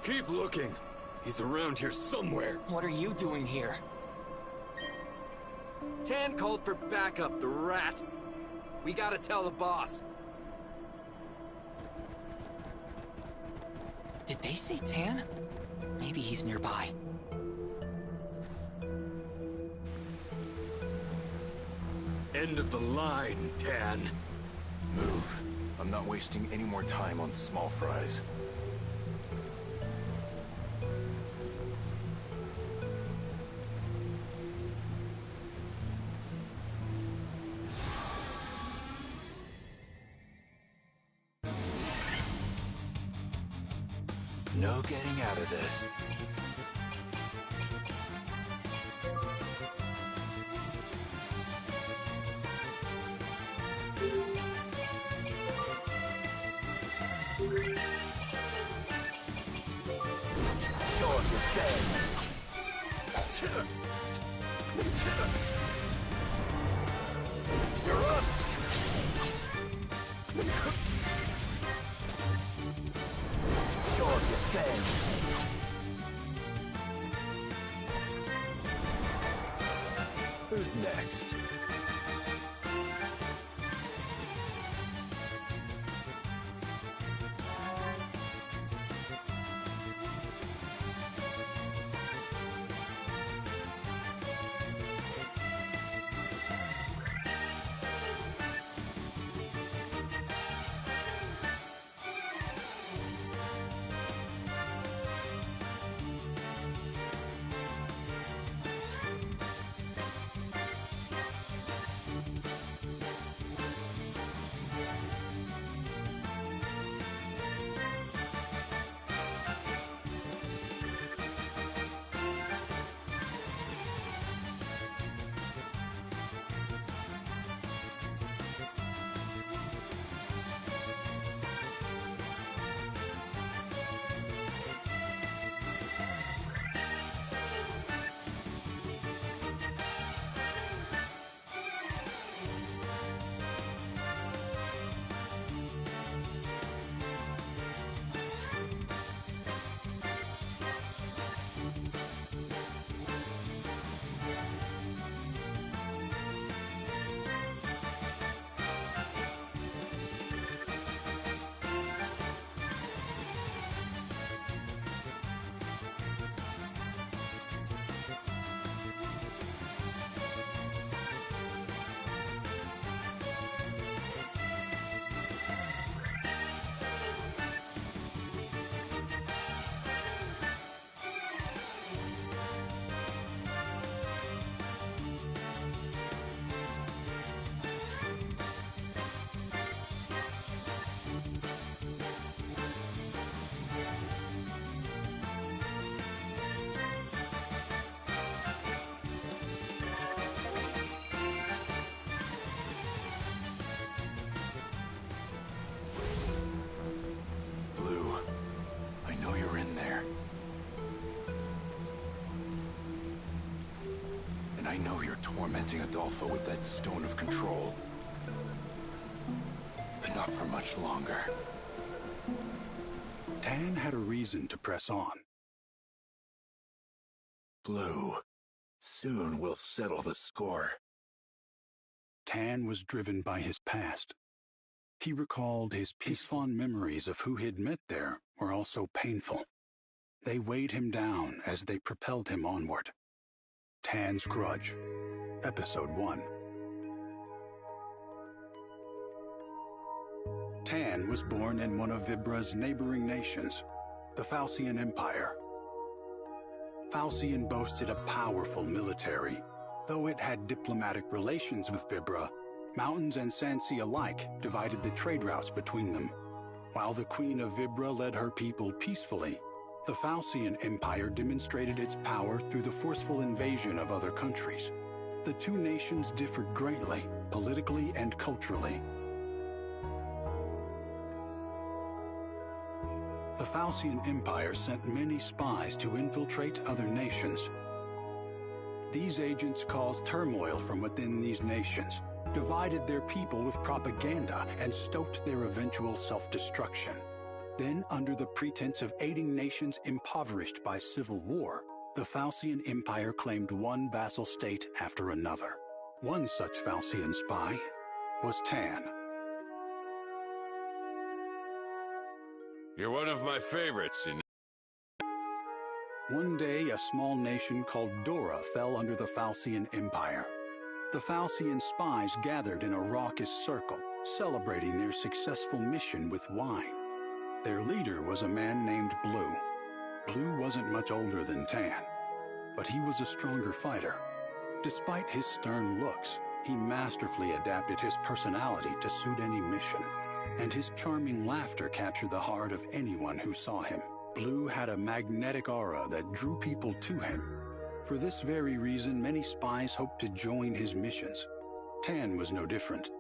Keep looking. He's around here somewhere. What are you doing here? Tan called for backup, the rat. We gotta tell the boss. Did they say Tan? Maybe he's nearby. End of the line, Tan. Move. I'm not wasting any more time on small fries. No getting out of this. Show off your fangs. You're up! Show off your fangs. Who's next? I know you're tormenting Adolfo with that stone of control. But not for much longer. Tan had a reason to press on. Blue, soon we'll settle the score. Tan was driven by his past. He recalled his fond memories of who he'd met there were also painful. They weighed him down as they propelled him onward. Tan's Grudge, Episode 1. Tan was born in one of Vibra's neighboring nations, the Fantasian Empire. Fantasian boasted a powerful military. Though it had diplomatic relations with Vibra, mountains and Sansi alike divided the trade routes between them. While the Queen of Vibra led her people peacefully, the Fantasian Empire demonstrated its power through the forceful invasion of other countries. The two nations differed greatly, politically and culturally. The Fantasian Empire sent many spies to infiltrate other nations. These agents caused turmoil from within these nations, divided their people with propaganda, and stoked their eventual self-destruction. Then, under the pretense of aiding nations impoverished by civil war, the Fantasian Empire claimed one vassal state after another. One such Fantasian spy was Tan. You're one of my favorites, you know. One day, a small nation called Dora fell under the Fantasian Empire. The Fantasian spies gathered in a raucous circle, celebrating their successful mission with wine. Their leader was a man named Blue. Blue wasn't much older than Tan, but he was a stronger fighter. Despite his stern looks, he masterfully adapted his personality to suit any mission, and his charming laughter captured the heart of anyone who saw him. Blue had a magnetic aura that drew people to him. For this very reason, many spies hoped to join his missions. Tan was no different.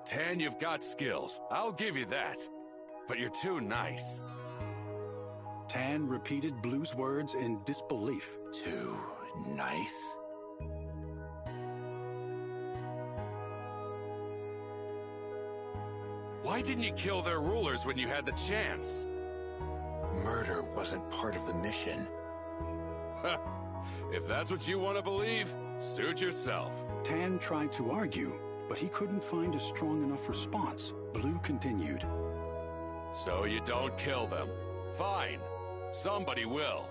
Tan, you've got skills. I'll give you that. But you're too nice. Tan repeated Blue's words in disbelief. Too nice? Why didn't you kill their rulers when you had the chance? Murder wasn't part of the mission. If that's what you want to believe, suit yourself. Tan tried to argue, but he couldn't find a strong enough response. Blue continued. So you don't kill them. Fine. Somebody will.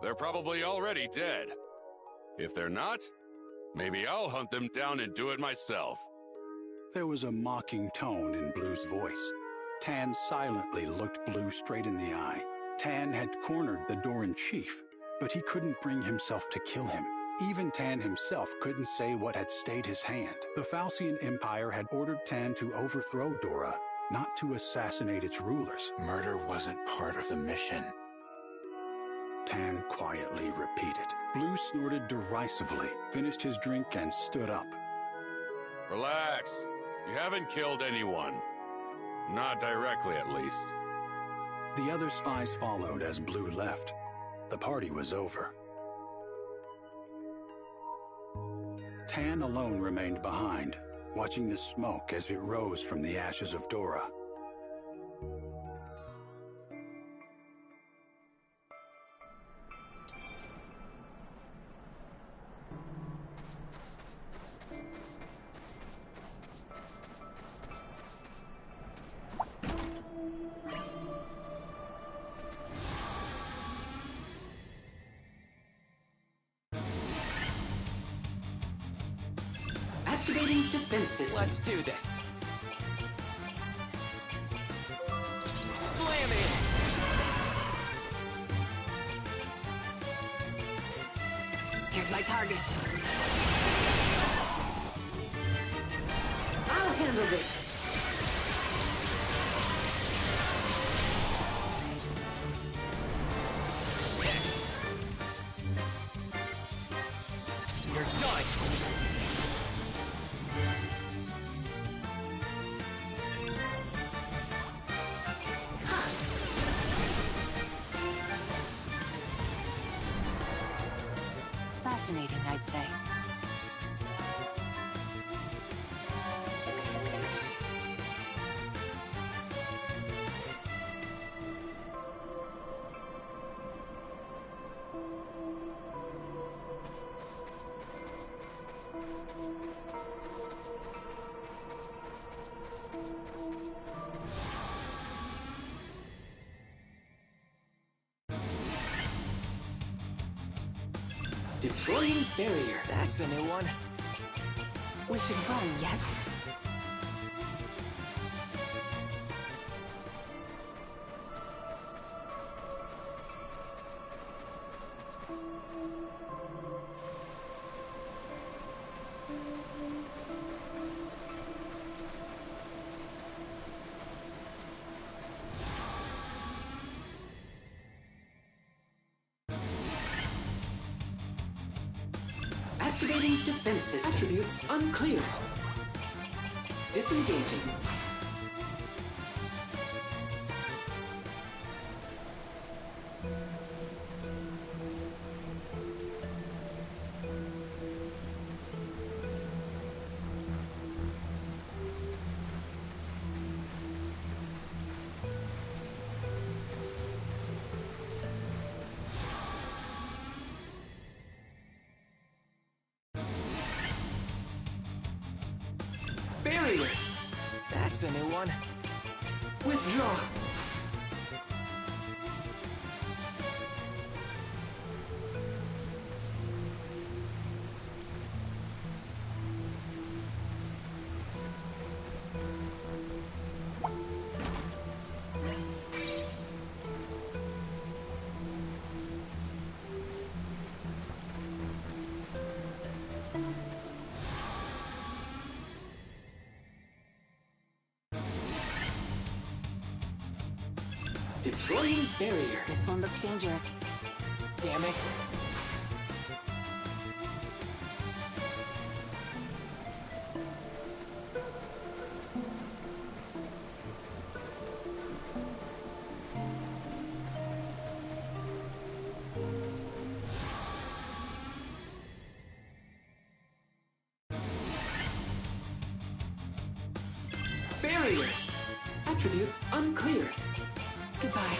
They're probably already dead. If they're not, maybe I'll hunt them down and do it myself. There was a mocking tone in Blue's voice. Tan silently looked Blue straight in the eye. Tan had cornered the Doran chief, but he couldn't bring himself to kill him. Even Tan himself couldn't say what had stayed his hand. The Fantasian Empire had ordered Tan to overthrow Dora, not to assassinate its rulers. Murder wasn't part of the mission. Tan quietly repeated. Blue snorted derisively, finished his drink, and stood up. Relax. You haven't killed anyone. Not directly, at least. The other spies followed as Blue left. The party was over. Tan alone remained behind, watching the smoke as it rose from the ashes of Dora. Activating defense system. Let's do this. Slam it! Here's my target. I'll handle this. You're done! Fascinating, I'd say. Deploying barrier. That's a new one. We should run, yes? Activating defense system. Attributes unclear. Disengaging. Barrier. That's a new one. Withdraw. Deploying barrier. This one looks dangerous. Damn it. Barrier. Attributes unclear. Goodbye.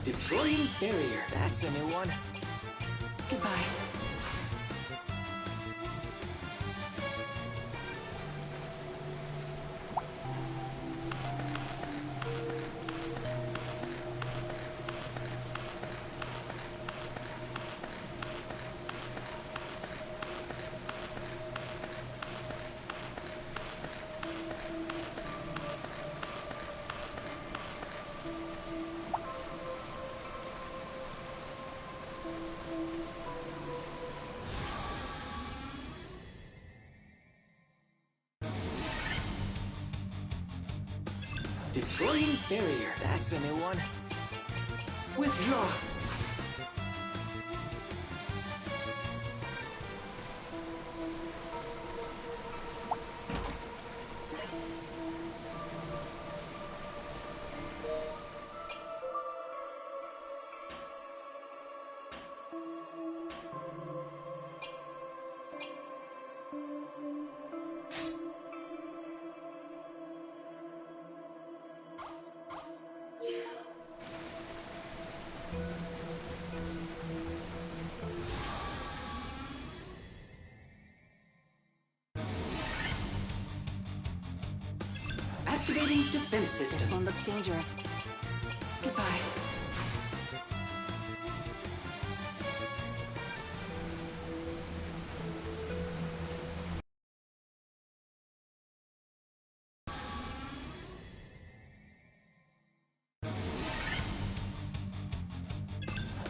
Deploying barrier. That's a new one. Goodbye. Deploying barrier. That's a new one. Withdraw. Activating defense This system. one looks dangerous. Goodbye.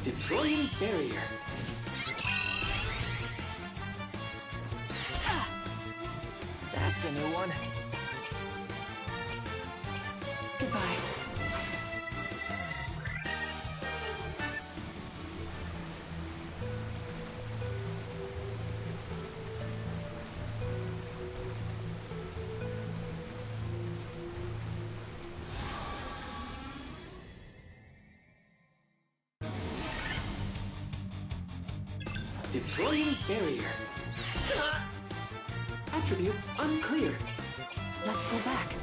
Deploying barrier. That's a new one. Goodbye. Deploying barrier. Attributes unclear. Let's go back.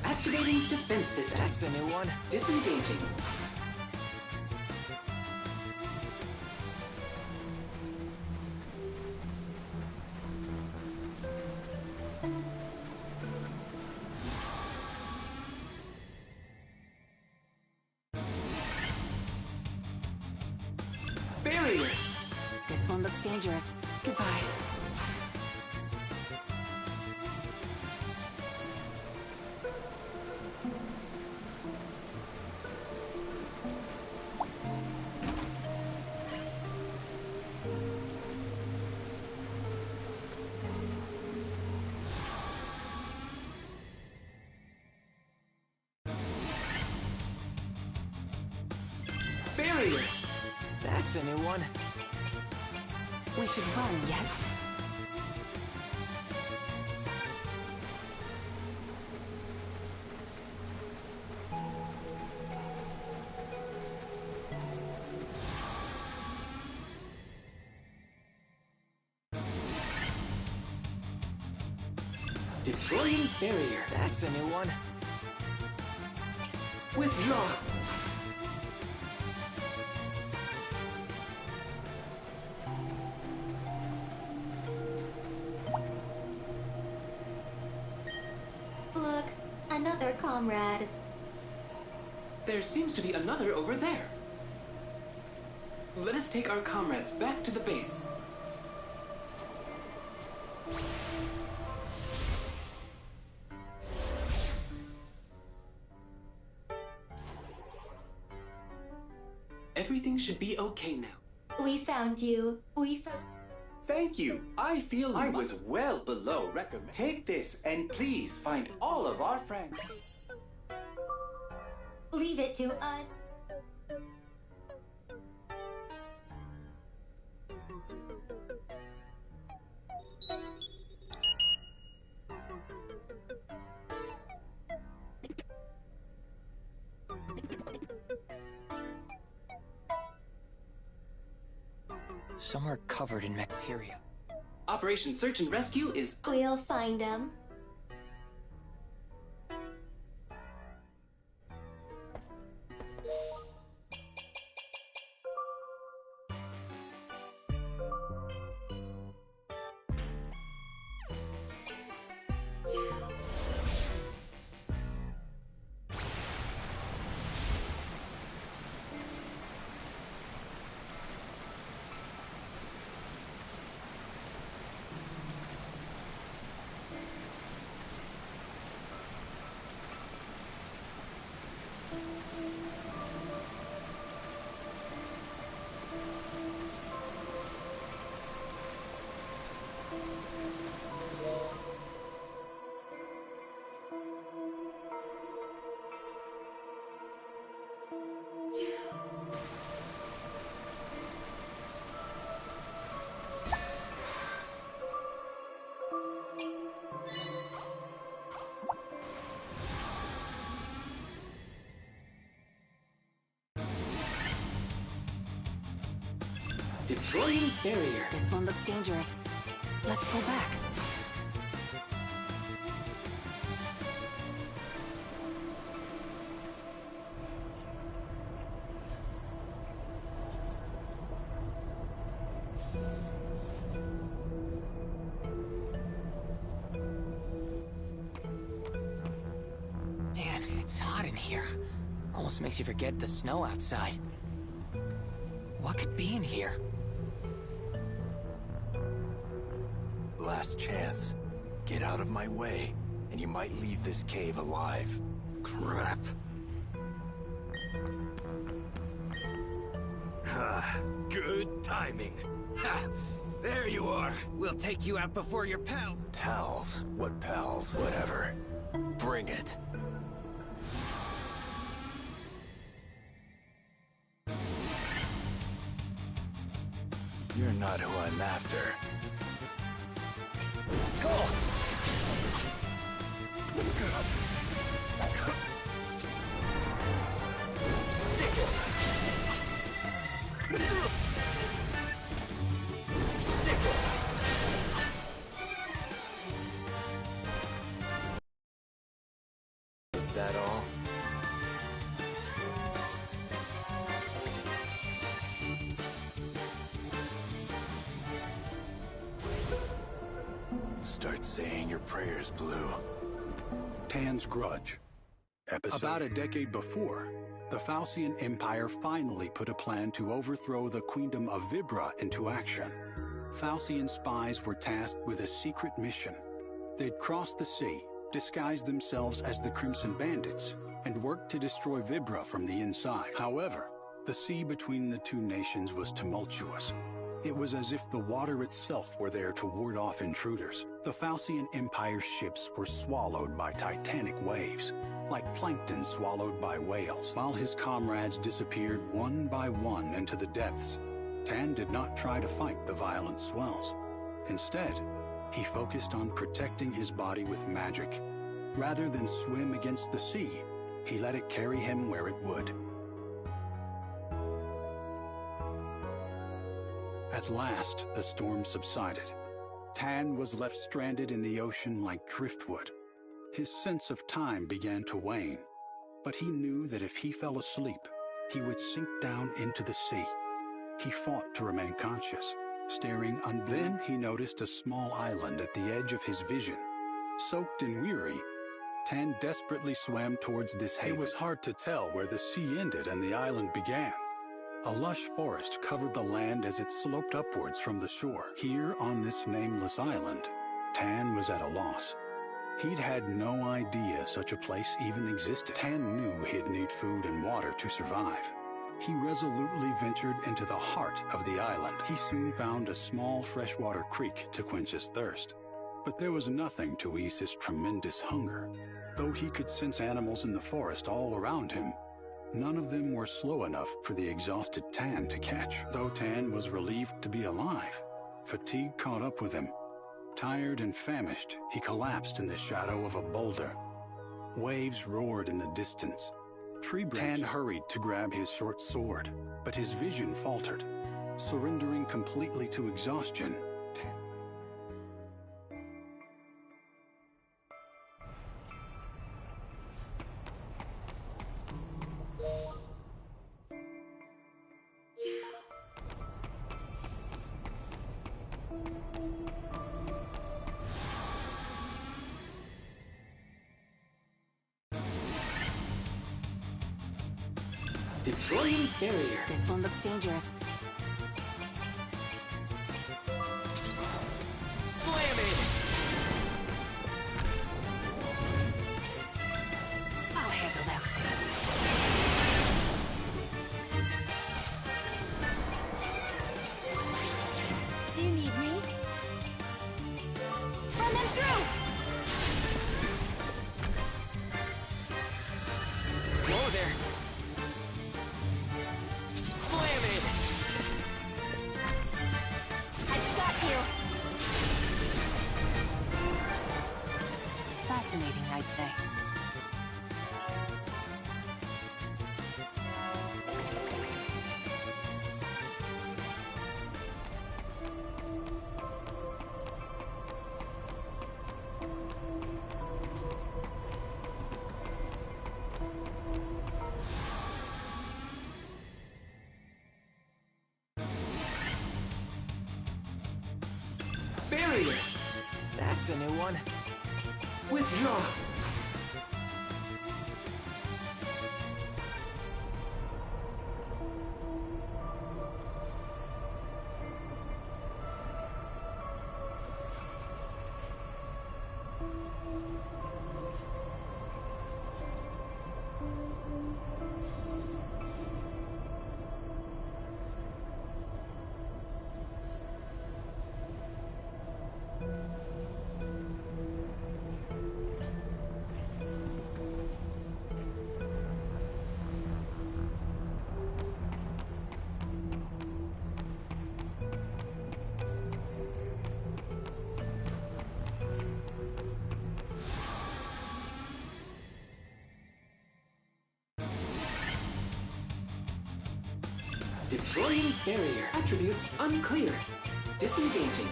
Activating defense system. That's a new one. Disengaging. Barrier. This one looks dangerous. Goodbye. Barrier. barrier. That's a new one. We should run, yes? Deploying barrier. That's a new one. Withdraw. Look, another comrade. There seems to be another over there. Let us take our comrades back to the base. Everything should be okay now. We found you. We found... Thank you. I feel I was well below recommend. Take this and please find all of our friends. Leave it to us. Some are covered in bacteria. Operation Search and Rescue is... We'll find them. Deploying barrier. This one looks dangerous. Let's pull back. Man, it's hot in here. Almost makes you forget the snow outside. What could be in here? Last chance. Get out of my way, and you might leave this cave alive. Crap. Good timing. Ha! There you are. We'll take you out before your pals. Pals? What pals? Whatever. Bring it. You're not who I'm after. Is that all? Start saying your prayers, Blue. Tan's Grudge. About a decade before, the Fantasian Empire finally put a plan to overthrow the Queendom of Vibra into action. Fantasian spies were tasked with a secret mission. They'd cross the sea, disguise themselves as the Crimson Bandits, and work to destroy Vibra from the inside. However, the sea between the two nations was tumultuous. It was as if the water itself were there to ward off intruders. The Fantasian Empire's ships were swallowed by titanic waves. like plankton swallowed by whales. While his comrades disappeared one by one into the depths, Tan did not try to fight the violent swells. Instead, he focused on protecting his body with magic. Rather than swim against the sea, he let it carry him where it would. At last, the storm subsided. Tan was left stranded in the ocean like driftwood. His sense of time began to wane, but he knew that if he fell asleep, he would sink down into the sea. He fought to remain conscious, staring, and then he noticed a small island at the edge of his vision. Soaked and weary, Tan desperately swam towards this haven. It was hard to tell where the sea ended and the island began. A lush forest covered the land as it sloped upwards from the shore. Here on this nameless island, Tan was at a loss. He'd had no idea such a place even existed. Tan knew he'd need food and water to survive. He resolutely ventured into the heart of the island. He soon found a small freshwater creek to quench his thirst. But there was nothing to ease his tremendous hunger. Though he could sense animals in the forest all around him, none of them were slow enough for the exhausted Tan to catch. Though Tan was relieved to be alive, fatigue caught up with him. Tired and famished, he collapsed in the shadow of a boulder. Waves roared in the distance. Tan hurried to grab his short sword, but his vision faltered. Surrendering completely to exhaustion, Deploying barrier. This one looks dangerous. Slam it! I'll handle them. Do you need me? Run them through! Whoa there! Slam it! I've got you! Fascinating, I'd say. Barrier. That's a new one. Withdraw. Deploying barrier. Attributes unclear. Disengaging.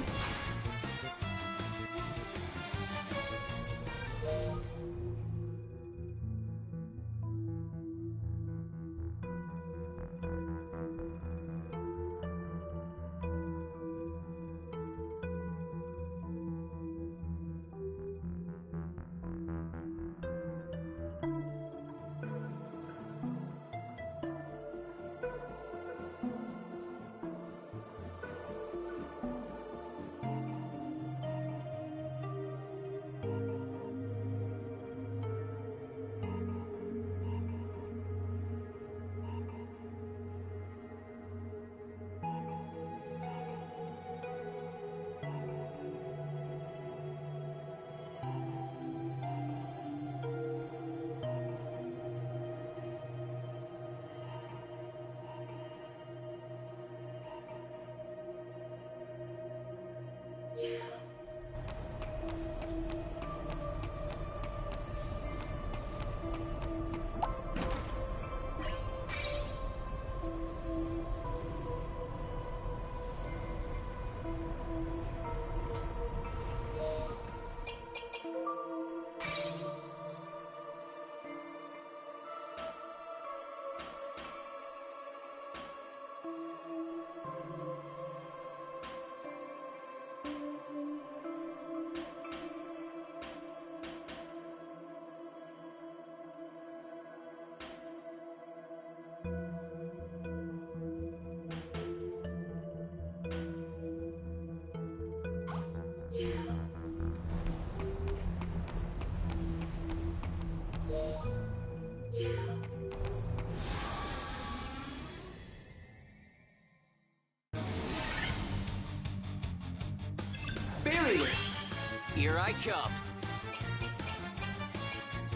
Here I come.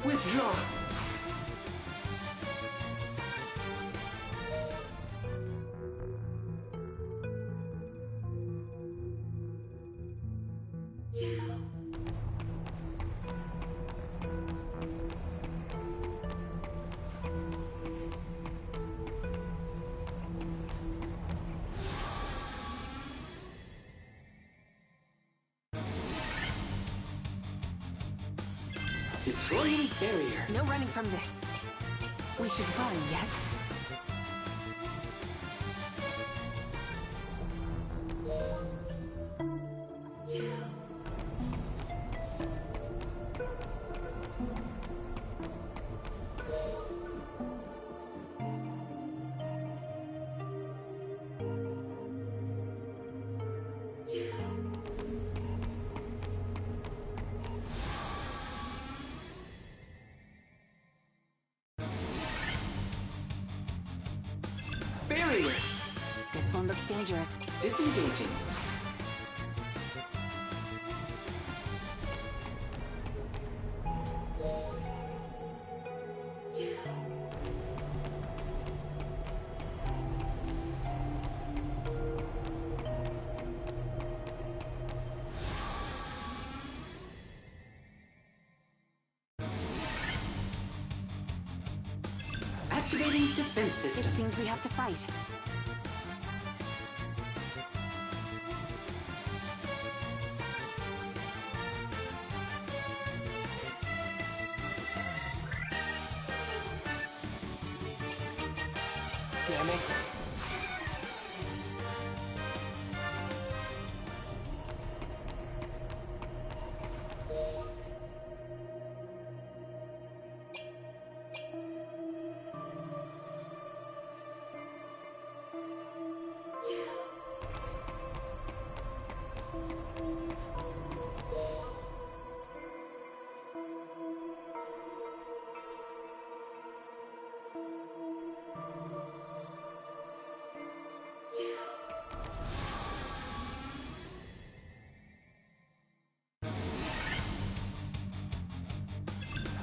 Withdraw. Deploying barrier. No running from this. We should run, yes? Barrier. This one looks dangerous. Disengaging. Activating defense system. It seems we have to fight. Damn it.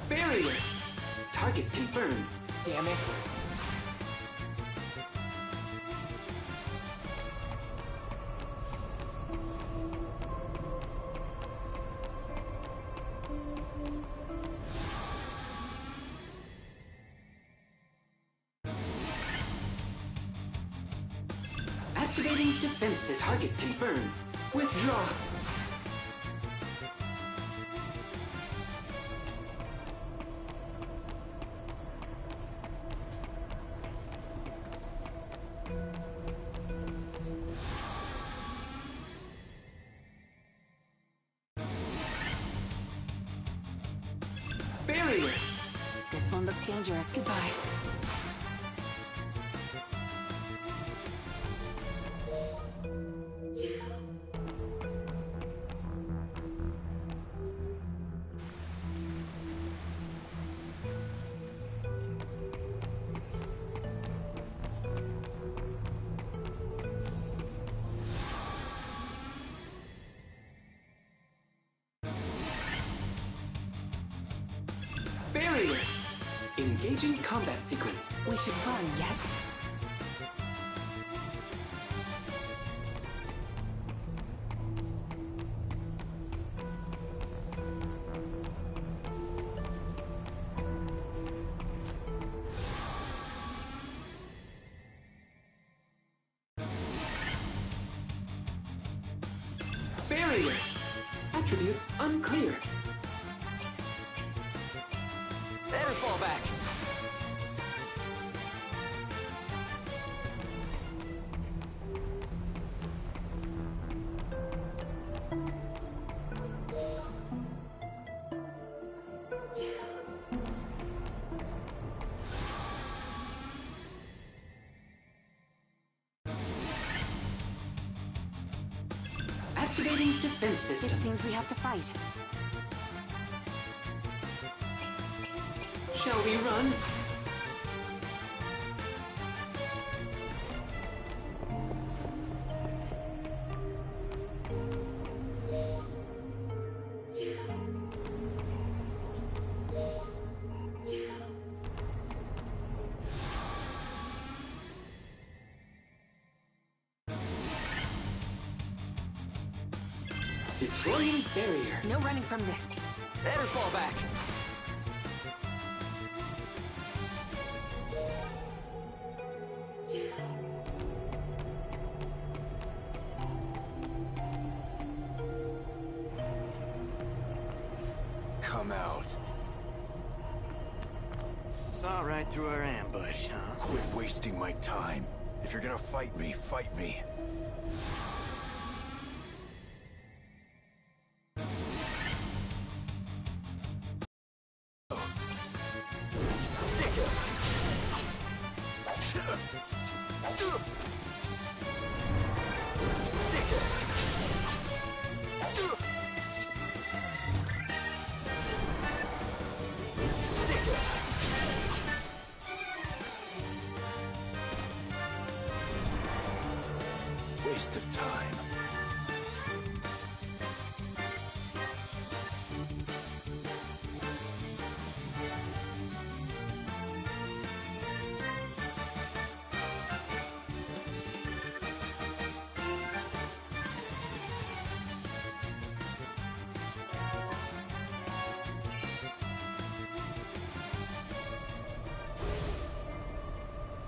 Barrier. Targets confirmed. Damn it. Activating defense system. Targets confirmed. Withdraw. Barrier. This one looks dangerous. Goodbye. Barrier. Engaging combat sequence. We should run, yes? Barrier. Attributes unclear. Better fall back. Activating defense It system. seems we have to fight. Shall we run? Deploying barrier. No running from this. Better fall back. Come out. Saw right through our ambush, huh? Quit wasting my time. If you're gonna fight me, fight me. Waste of time.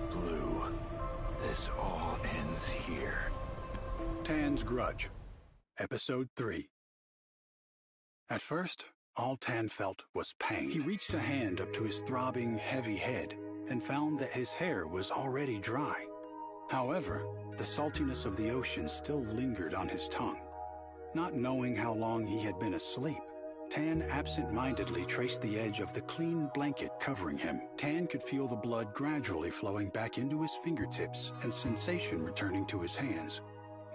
Blue, this all ends here. Tan's Grudge, Episode 3. At first, all Tan felt was pain. He reached a hand up to his throbbing, heavy head and found that his hair was already dry. However, the saltiness of the ocean still lingered on his tongue. Not knowing how long he had been asleep, Tan absent-mindedly traced the edge of the clean blanket covering him. Tan could feel the blood gradually flowing back into his fingertips and sensation returning to his hands.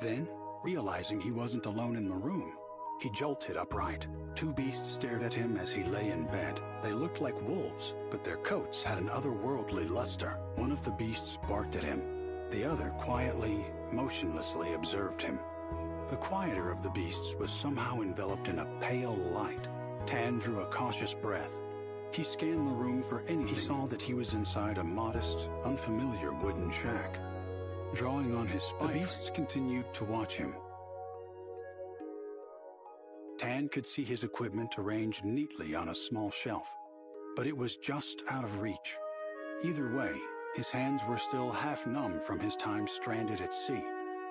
Then, realizing he wasn't alone in the room, he jolted upright. Two beasts stared at him as he lay in bed. They looked like wolves, but their coats had an otherworldly luster. One of the beasts barked at him. The other quietly, motionlessly observed him. The quieter of the beasts was somehow enveloped in a pale light. Tan drew a cautious breath. He scanned the room for anything. He saw that he was inside a modest, unfamiliar wooden shack. Drawing on his spine, the beasts continued to watch him. Tan could see his equipment arranged neatly on a small shelf, but it was just out of reach. Either way, his hands were still half numb from his time stranded at sea,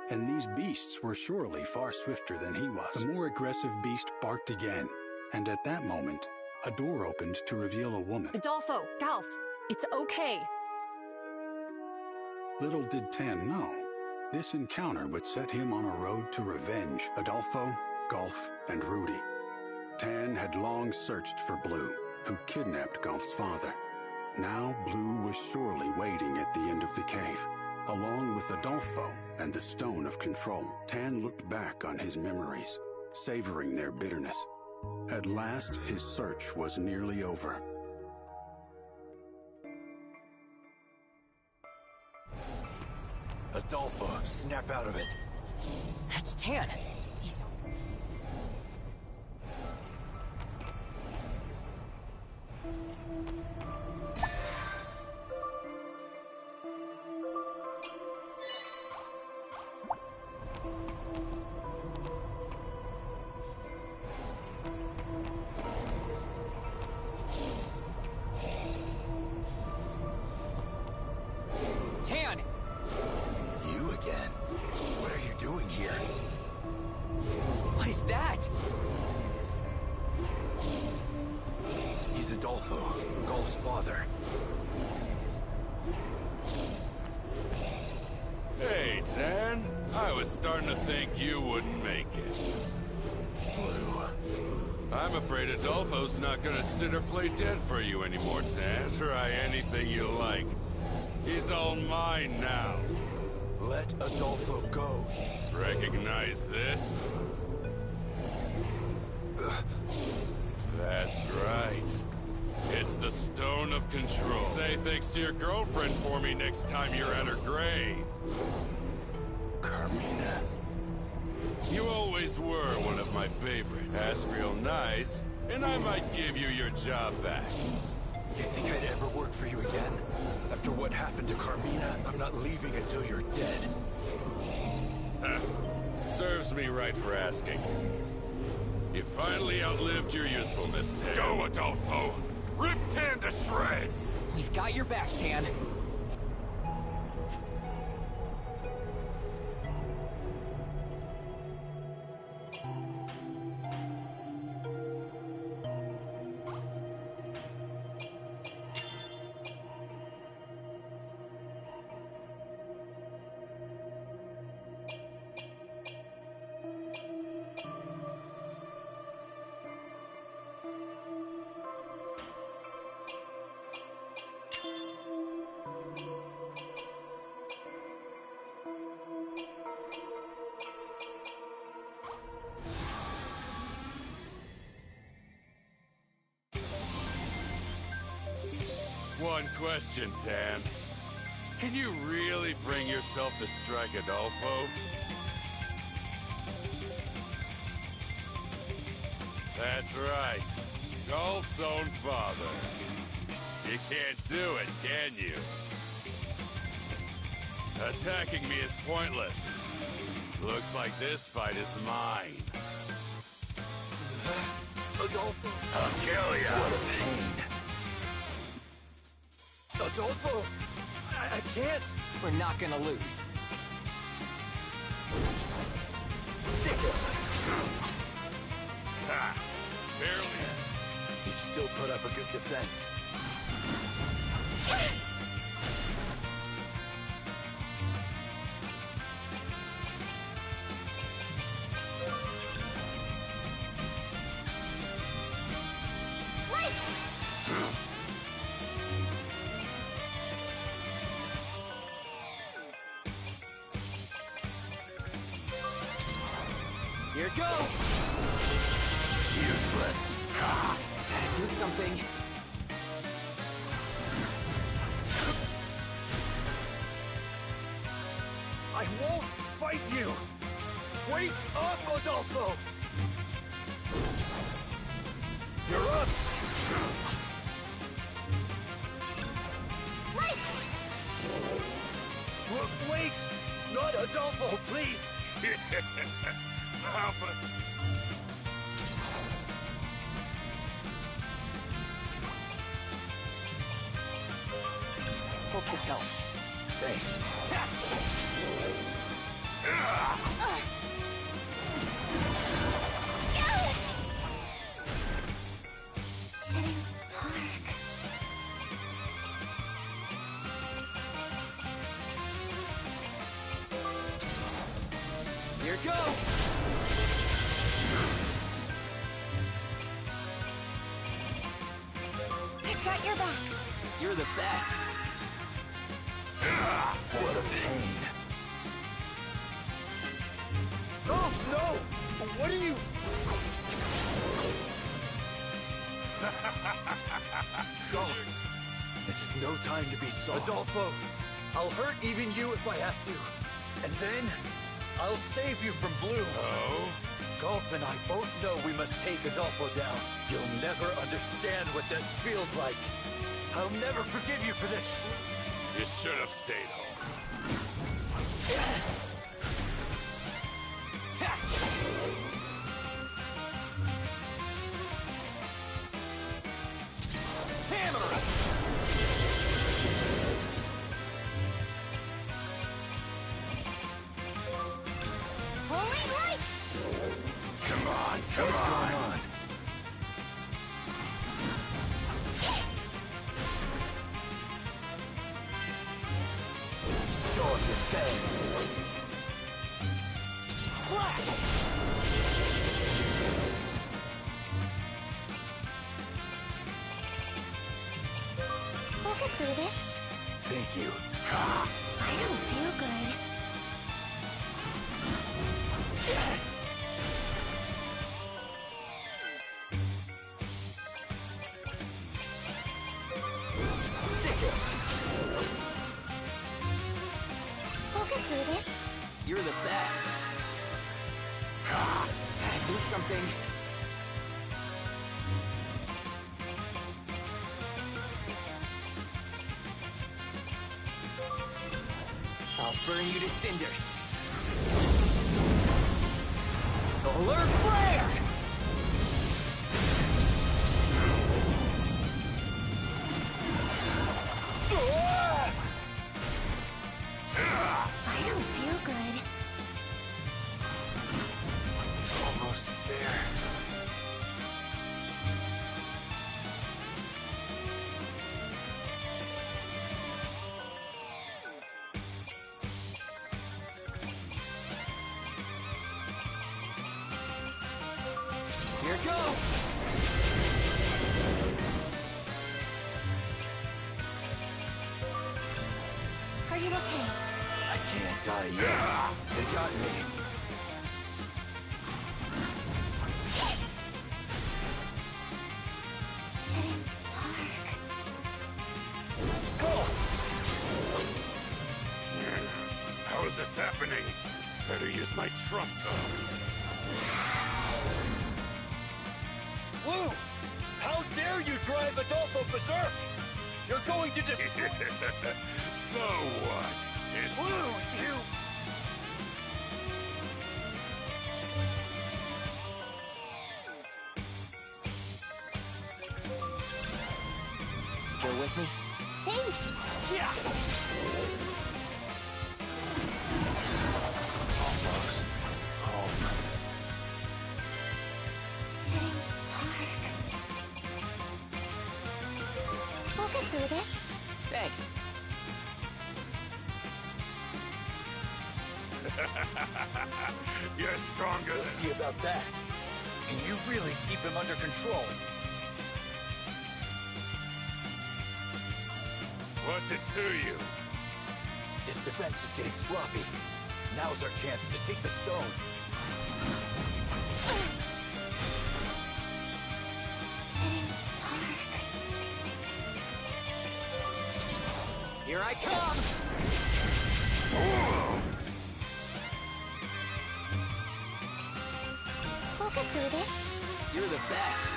and these beasts were surely far swifter than he was. The more aggressive beast barked again, and at that moment, a door opened to reveal a woman. Adolfo, Golf, it's okay. Little did Tan know, this encounter would set him on a road to revenge. Adolfo, Golf, and Rudy. Tan had long searched for Blue, who kidnapped Golf's father. Now Blue was surely waiting at the end of the cave, along with Adolfo and the Stone of Control. Tan looked back on his memories, savoring their bitterness. At last, his search was nearly over. Adolfo, snap out of it. That's Tan. He's... Tan! You again? What are you doing here? What is that? He's Adolfo, Golf's father. Hey, Tan. I was starting to think you wouldn't make it. Blue. I'm afraid Adolfo's not gonna sit or play dead for you anymore, Tan. Try anything you like. He's all mine now. Let Adolfo go. Recognize this? That's right. It's the Stone of Control. Say thanks to your girlfriend for me next time you're at her grave. Carmina. You always were one of my favorites. Ask real nice, and I might give you your job back. You think I'd ever work for you again? After what happened to Carmina, I'm not leaving until you're dead. Huh. Serves me right for asking. You finally outlived your usefulness, Tan. Go, Adolfo! Rip Tan to shreds! We've got your back, Tan. One question, Tan. Can you really bring yourself to strike Adolfo? That's right. Golf's own father. You can't do it, can you? Attacking me is pointless. Looks like this fight is mine. Adolfo! I'll kill ya! What a pain. Adolfo! I can't! We're not gonna lose. Sick it! Ha! Barely. You still put up a good defense. Here goes! Useless. Gotta do something. I won't fight you! Wake up, Adolfo! You're up! Wait! Not Adolfo, please! Alpha. Hope this helps. Thanks. Getting dark. Here goes! I've got your back. You're the best. What a pain. Oh, no! What are you... Golf, this is no time to be soft. Adolfo, I'll hurt even you if I have to. And then, I'll save you from Blue. Oh? Golf and I both know we must take Adolfo down. You'll never understand what that feels like. I'll never forgive you for this. You should have stayed home. Hammer! Holy light! Come on, come What's on! going on? Show off your fangs. Flash! We'll get through this. Thank you. I don't feel good. Sick it. We'll get through this. You're the best. Gotta do something. I'll burn you to cinders. Solar flare! yet. They got me. Getting dark. Let's go! How is this happening? Better use my trump card. Blue! How dare you drive Adolfo berserk? You're going to So what? It's Blue, you... Still with me? Thanks. Almost home. Getting dark. We'll get through this. Thanks. You're stronger We'll than... see about that. Can you really keep him under control? What's it to you? His defense is getting sloppy. Now's our chance to take the stone. Getting dark. Here I come! We'll get through this. You're the best.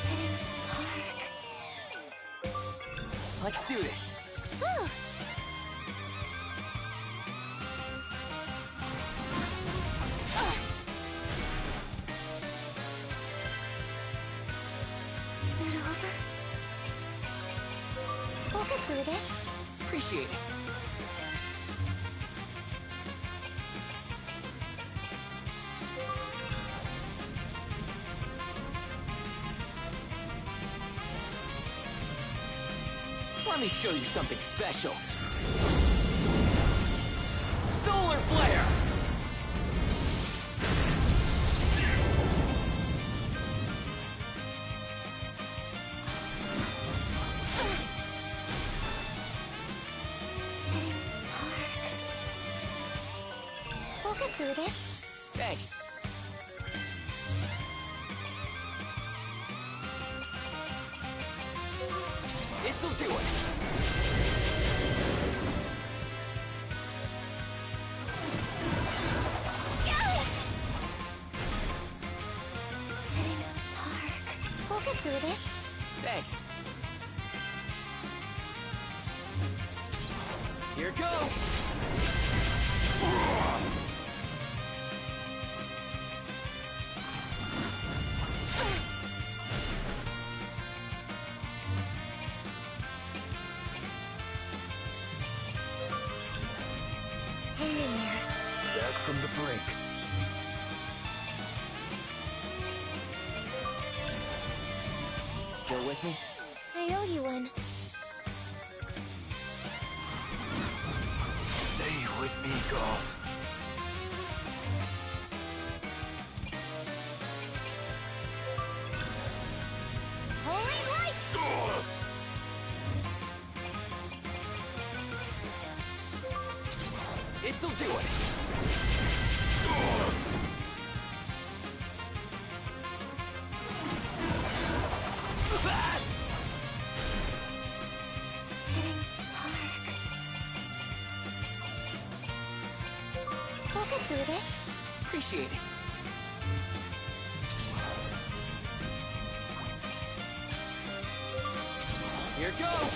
Getting dark. Let's do this. Whew. Is it over? We'll get through this. Appreciate it. Let me show you something special. Solar Flare! Getting dark. We'll get through this. Thanks. This'll do it. Getting dark. We'll get through this. Thanks. Here goes. Hang in there. Back from the brink. Still with me? I owe you one. Stay with me, Golf. Holy light! This'll do it. Getting dark. We'll get through this. Appreciate it. Here goes.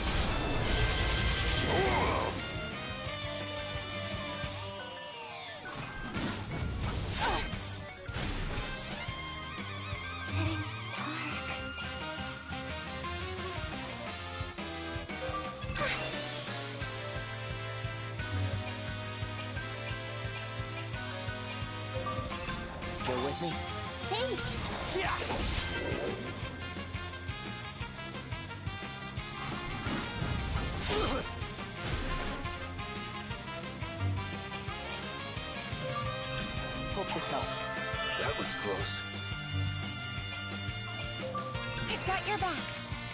Got your back.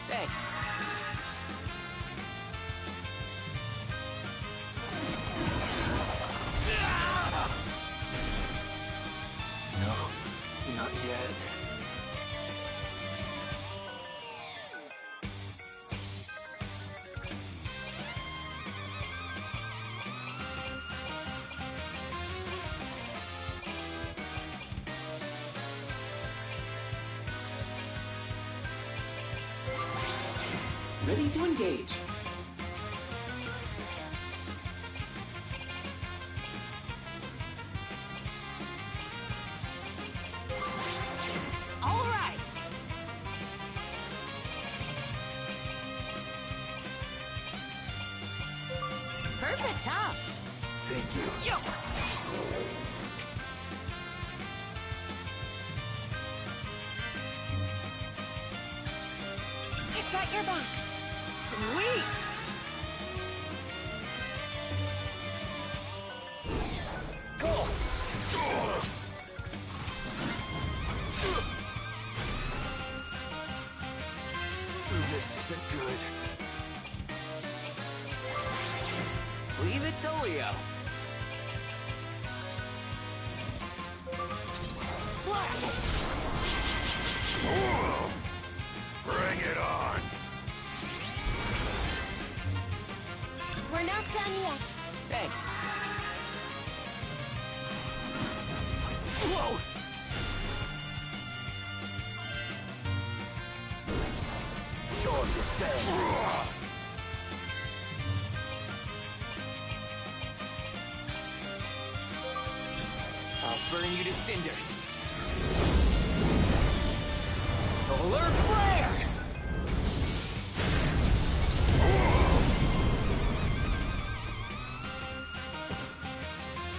Thanks. No, not yet. Ready to engage. All right. Perfect, huh? Thank you. Yo! Got your back. Sweet! This isn't good. Leave it to Leo. Flash! Bring it on! We're not done yet. Thanks. Whoa! Show him your fangs. I'll burn you to cinders. Solar flare!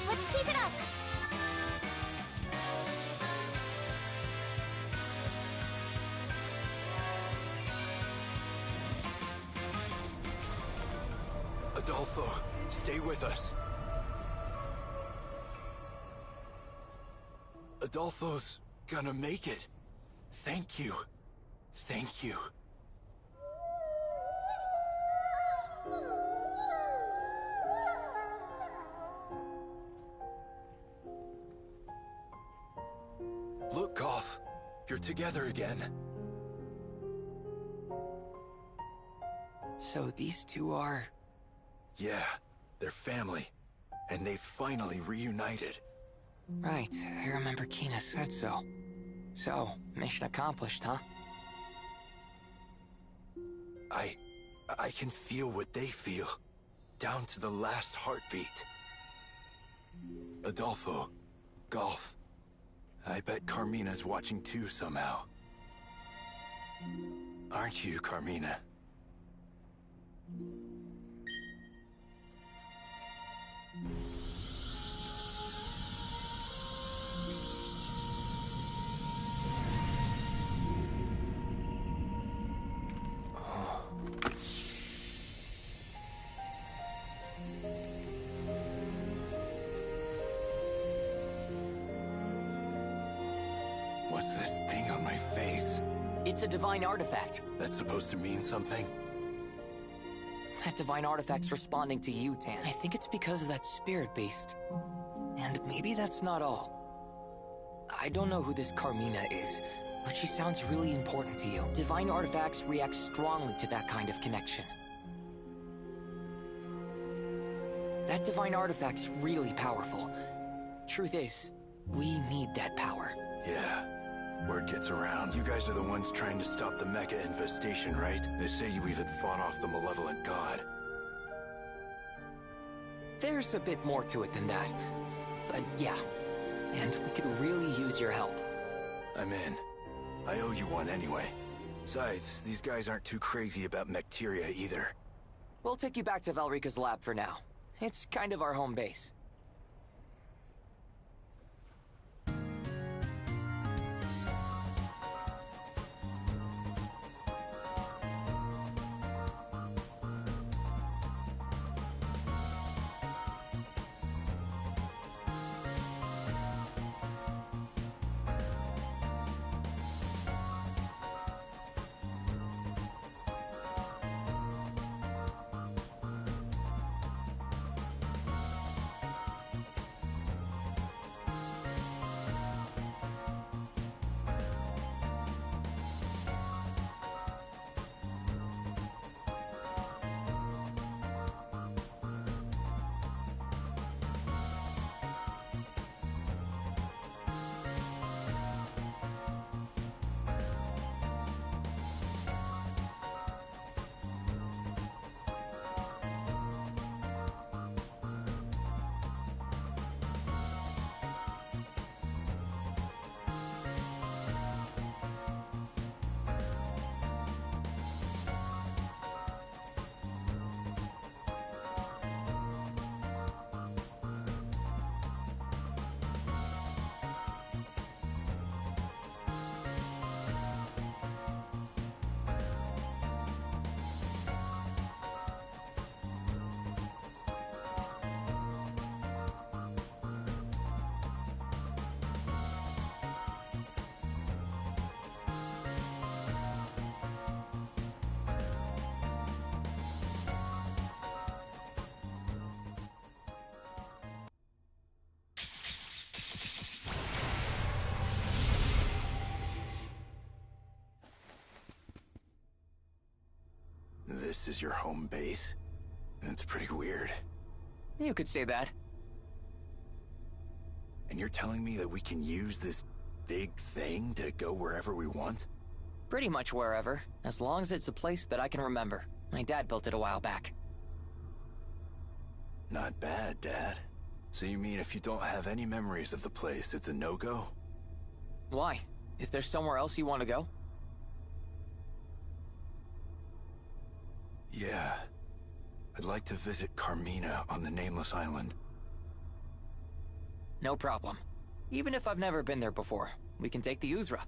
Let's keep it up. Adolfo, stay with us. Adolfo's gonna make it. Thank you. Thank you. Look, Golf. You're together again. So these two are... Yeah, they're family. And they finally reunited. Right, I remember Kina said so. So, mission accomplished, huh? I can feel what they feel. Down to the last heartbeat. Adolfo, Golf. I bet Carmina's watching too somehow. Aren't you, Carmina? What's this thing on my face? It's a divine artifact. That's supposed to mean something? That divine artifact's responding to you, Tan. I think it's because of that spirit beast. And maybe that's not all. I don't know who this Carmina is, but she sounds really important to you. Divine artifacts react strongly to that kind of connection. That divine artifact's really powerful. Truth is, we need that power. Yeah. Word gets around. You guys are the ones trying to stop the mecha infestation, right? They say you even fought off the malevolent god. There's a bit more to it than that. But yeah. And we could really use your help. I'm in. I owe you one anyway. Besides, these guys aren't too crazy about Mecteria either. We'll take you back to Valrika's lab for now. It's kind of our home base. this is your home base? It's pretty weird. You could say that. And you're telling me that we can use this big thing to go wherever we want? Pretty much wherever, as long as it's a place that I can remember. My dad built it a while back. Not bad, Dad. So you mean if you don't have any memories of the place, it's a no-go? Why? Is there somewhere else you want to go? Yeah. I'd like to visit Carmina on the Nameless Island. No problem. Even if I've never been there before, we can take the Uzra.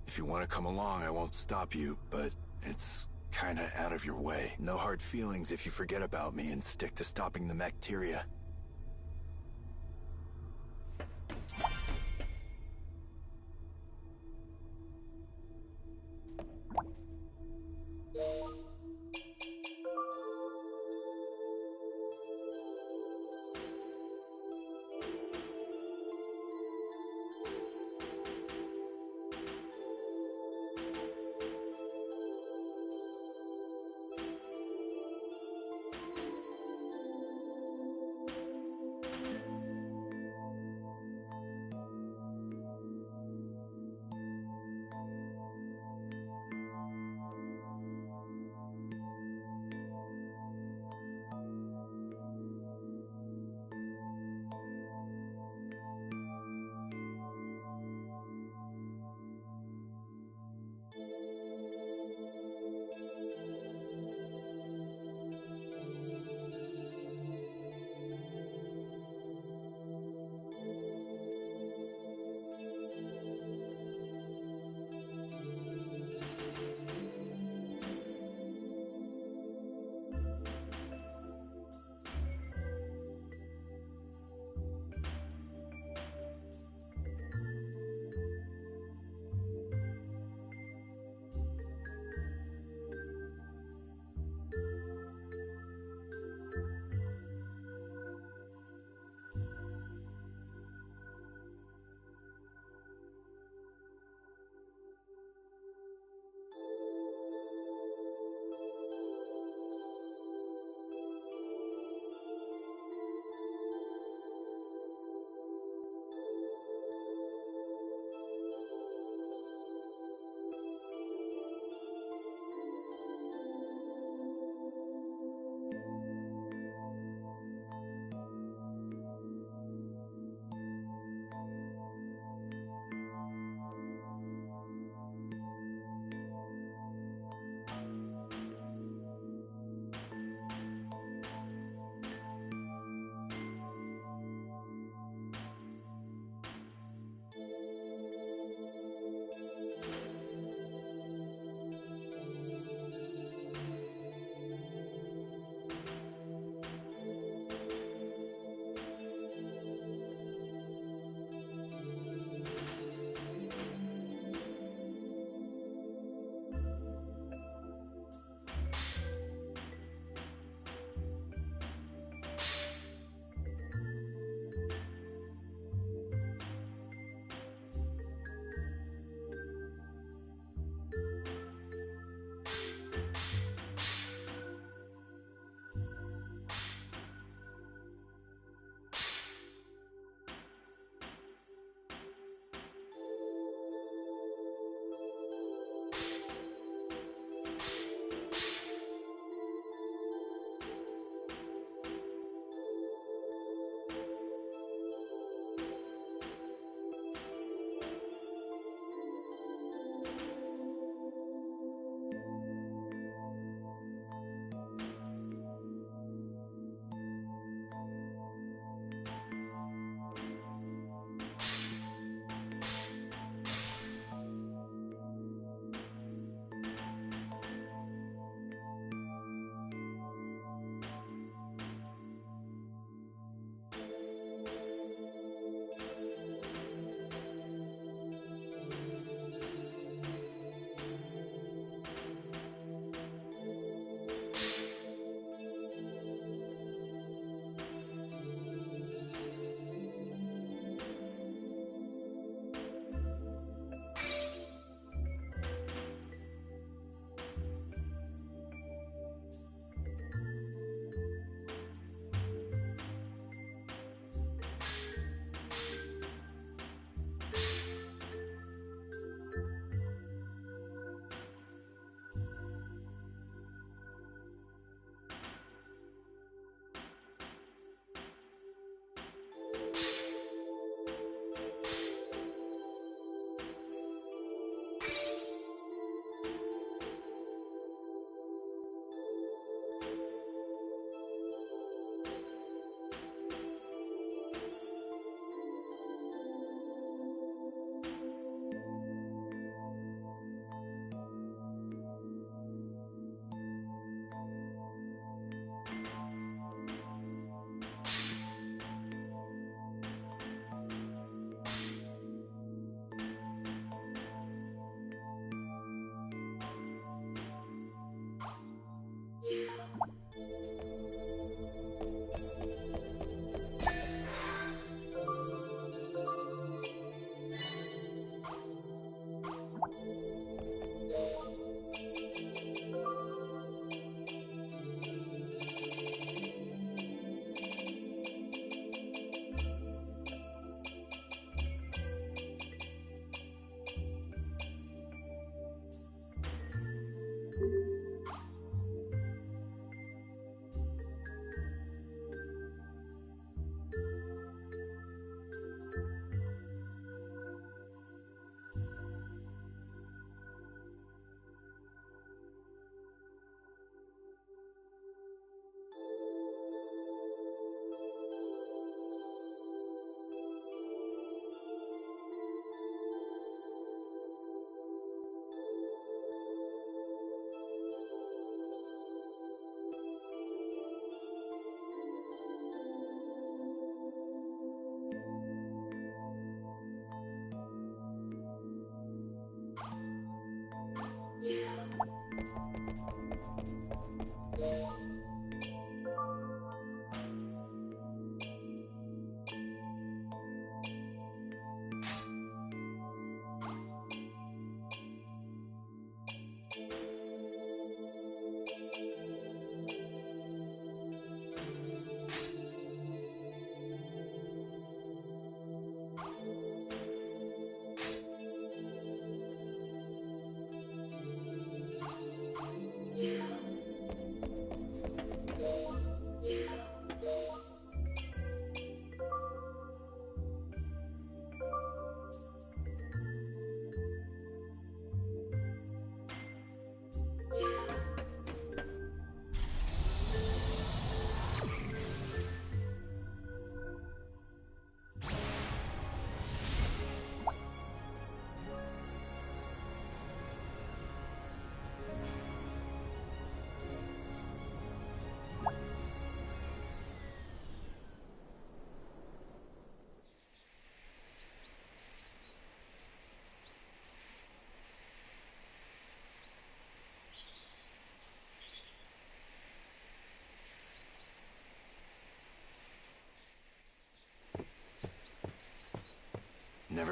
If you want to come along, I won't stop you, but it's kinda out of your way. No hard feelings if you forget about me and stick to stopping the bacteria.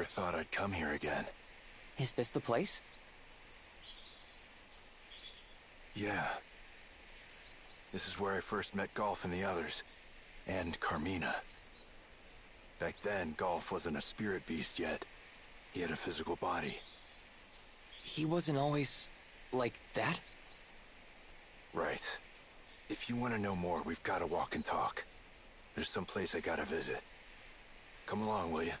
thought I'd come here again. Is this the place? Yeah. This is where I first met Golf and the others. And Carmina. Back then, Golf wasn't a spirit beast yet. He had a physical body. He wasn't always... like that? Right. If you want to know more, we've got to walk and talk. There's some place I gotta visit. Come along, will you?